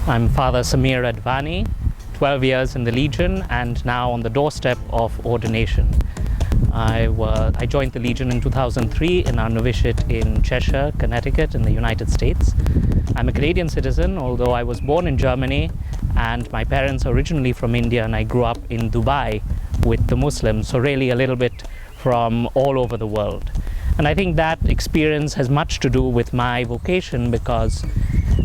I'm Father Samir Advani, 12 years in the Legion and now on the doorstep of ordination. I joined the Legion in 2003 in our novitiate in Cheshire, Connecticut in the United States. I'm a Canadian citizen, although I was born in Germany and my parents are originally from India, and I grew up in Dubai with the Muslims, so really a little bit from all over the world. And I think that experience has much to do with my vocation, because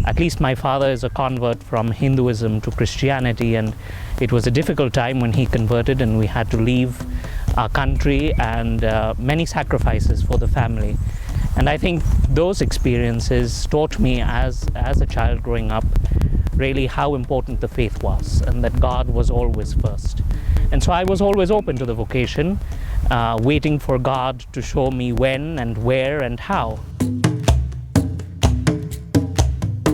at least my father is a convert from Hinduism to Christianity, and it was a difficult time when he converted and we had to leave our country, and many sacrifices for the family. And I think those experiences taught me as a child growing up really how important the faith was, and that God was always first. And so I was always open to the vocation, waiting for God to show me when and where and how.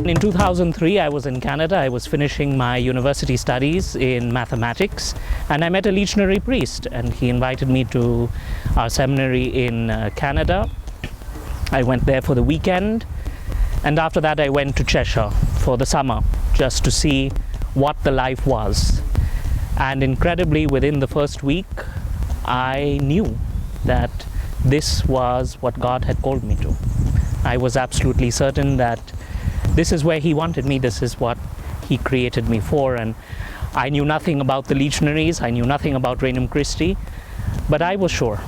In 2003, I was in Canada. I was finishing my university studies in mathematics, and I met a legionary priest, and he invited me to our seminary in Canada. I went there for the weekend, and after that I went to Cheshire for the summer, just to see what the life was. And incredibly, within the first week, I knew that this was what God had called me to. I was absolutely certain that this is where He wanted me, this is what He created me for. And I knew nothing about the Legionaries, I knew nothing about Regnum Christi, but I was sure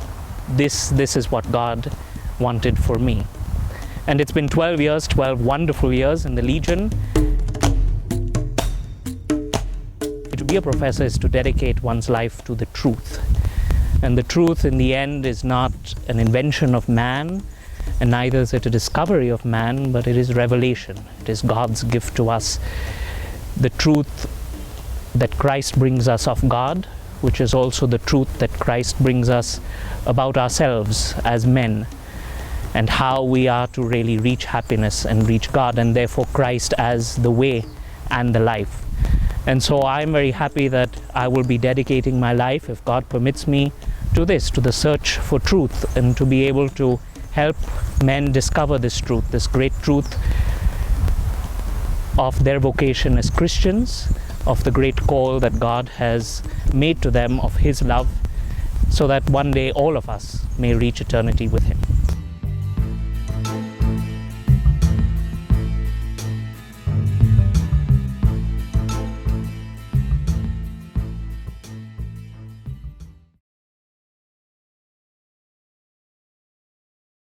this is what God wanted for me. And it's been 12 years, 12 wonderful years in the Legion. To be a professor is to dedicate one's life to the truth. And the truth in the end is not an invention of man, and neither is it a discovery of man, but it is revelation. It is God's gift to us. The truth that Christ brings us of God, which is also the truth that Christ brings us about ourselves as men, and how we are to really reach happiness and reach God, and therefore Christ as the way and the life. And so I'm very happy that I will be dedicating my life, if God permits me, to this, to the search for truth, and to be able to help men discover this truth, this great truth of their vocation as Christians, of the great call that God has made to them of His love, so that one day all of us may reach eternity with Him.